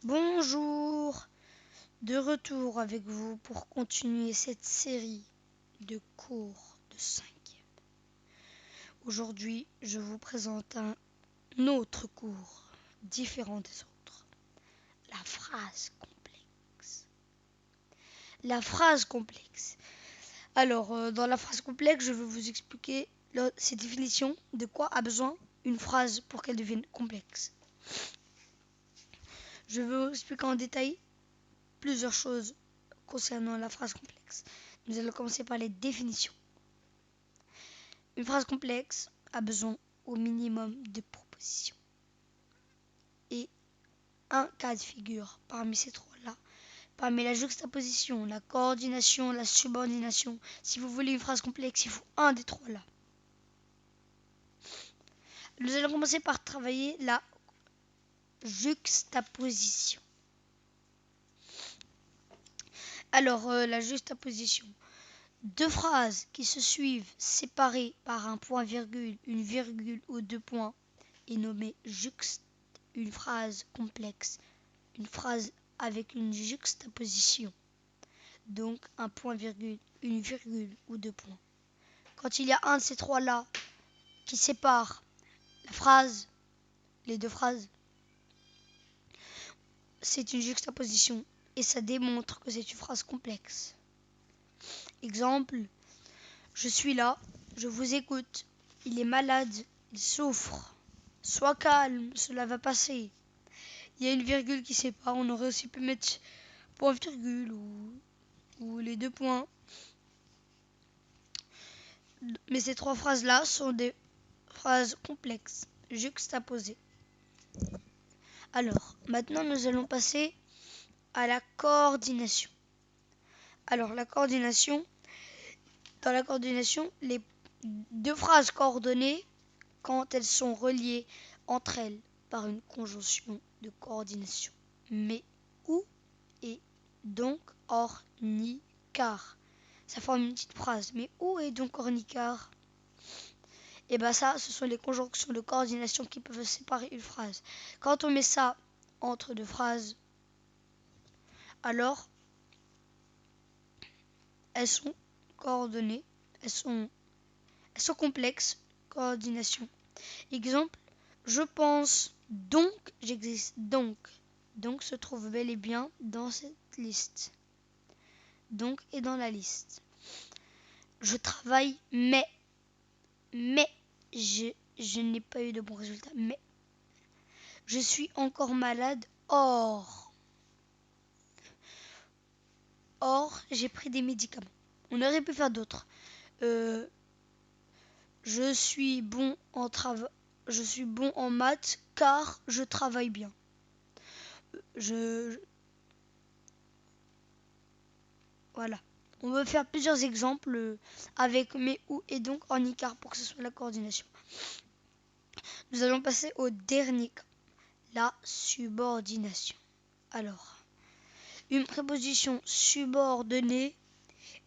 Bonjour, de retour avec vous pour continuer cette série de cours de 5e. Aujourd'hui, je vous présente un autre cours différent des autres. La phrase complexe. La phrase complexe. Alors, dans la phrase complexe, je vais vous expliquer ces définitions de quoi a besoin une phrase pour qu'elle devienne complexe. Je vais vous expliquer en détail plusieurs choses concernant la phrase complexe. Nous allons commencer par les définitions. Une phrase complexe a besoin au minimum de propositions. Et un cas de figure parmi ces trois-là, parmi la juxtaposition, la coordination, la subordination, si vous voulez une phrase complexe, il faut un des trois-là. Nous allons commencer par travailler la juxtaposition. Alors, la juxtaposition. Deux phrases qui se suivent séparées par un point-virgule, une virgule ou deux points est nommée juxte. Une phrase complexe, une phrase avec une juxtaposition, donc un point-virgule, une virgule ou deux points. Quand il y a un de ces trois-là qui sépare la phrase, les deux phrases, c'est une juxtaposition et ça démontre que c'est une phrase complexe. Exemple, je suis là, je vous écoute, il est malade, il souffre. Sois calme, cela va passer. Il y a une virgule qui sépare, on aurait aussi pu mettre point virgule ou les deux points. Mais ces trois phrases-là sont des phrases complexes, juxtaposées. Alors, maintenant nous allons passer à la coordination. Alors, la coordination, dans la coordination, les deux phrases coordonnées, quand elles sont reliées entre elles par une conjonction de coordination. Mais, ou, et, donc, or, ni, car. Ça forme une petite phrase. Mais où est donc or, ni, car? Et bien ça, ce sont les conjonctions de coordination qui peuvent séparer une phrase. Quand on met ça entre deux phrases, alors elles sont coordonnées, elles sont complexes, coordination. Exemple, je pense, donc j'existe. Donc se trouve bel et bien dans cette liste. Donc est dans la liste. Je travaille, mais je n'ai pas eu de bons résultats. Mais je suis encore malade, or j'ai pris des médicaments. On aurait pu faire d'autres. Je suis bon en maths car je travaille bien. Voilà. On peut faire plusieurs exemples avec mais, ou et donc en icard pour que ce soit la coordination. Nous allons passer au dernier cas, la subordination. Alors, une préposition subordonnée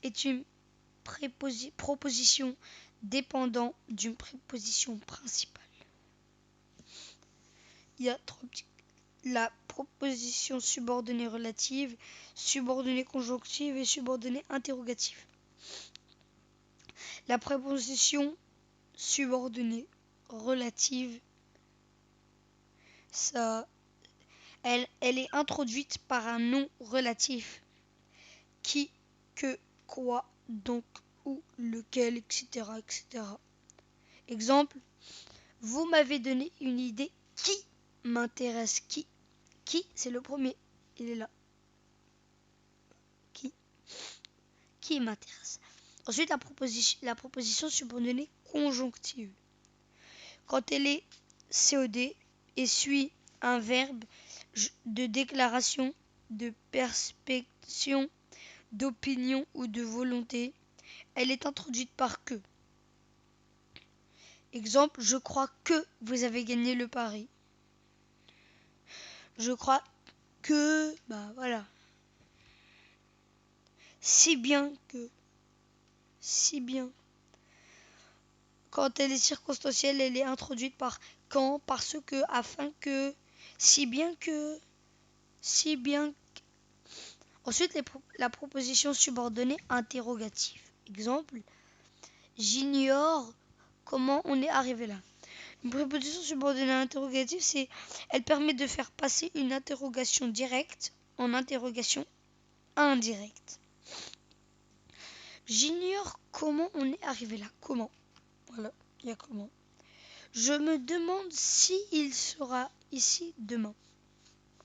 est une proposition dépendant d'une préposition principale. Il y a la proposition subordonnée relative, subordonnée conjonctive et subordonnée interrogative. La préposition subordonnée relative, elle est introduite par un nom relatif. Qui, que, quoi, donc, où, lequel, etc. etc. Exemple, vous m'avez donné une idée qui m'intéresse. Qui, c'est le premier. Il est là. Qui m'intéresse. Ensuite, la proposition subordonnée conjonctive. Quand elle est COD et suit un verbe de déclaration, de perspection, d'opinion ou de volonté, elle est introduite par que. Exemple, je crois que vous avez gagné le pari. Je crois que, voilà. Si bien que. Quand elle est circonstancielle, elle est introduite par quand, parce que, afin que, si bien que. si bien. Ensuite, la proposition subordonnée interrogative. Exemple, j'ignore comment on est arrivé là. Une préposition subordonnée interrogative, elle permet de faire passer une interrogation directe en interrogation indirecte. J'ignore comment on est arrivé là. Comment? Voilà, il y a comment. Je me demande si il sera ici demain.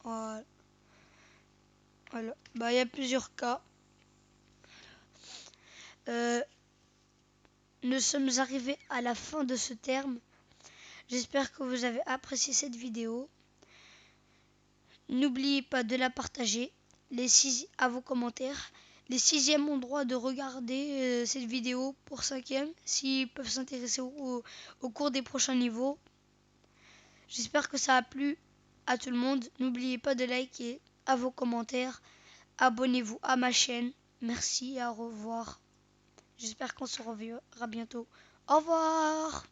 Voilà. Bah, il y a plusieurs cas. Nous sommes arrivés à la fin de ce terme. J'espère que vous avez apprécié cette vidéo. N'oubliez pas de la partager à vos commentaires. Les sixièmes ont droit de regarder cette vidéo pour cinquième s'ils peuvent s'intéresser au cours des prochains niveaux. J'espère que ça a plu à tout le monde. N'oubliez pas de liker, à vos commentaires. Abonnez-vous à ma chaîne. Merci et au revoir. J'espère qu'on se reverra bientôt. Au revoir.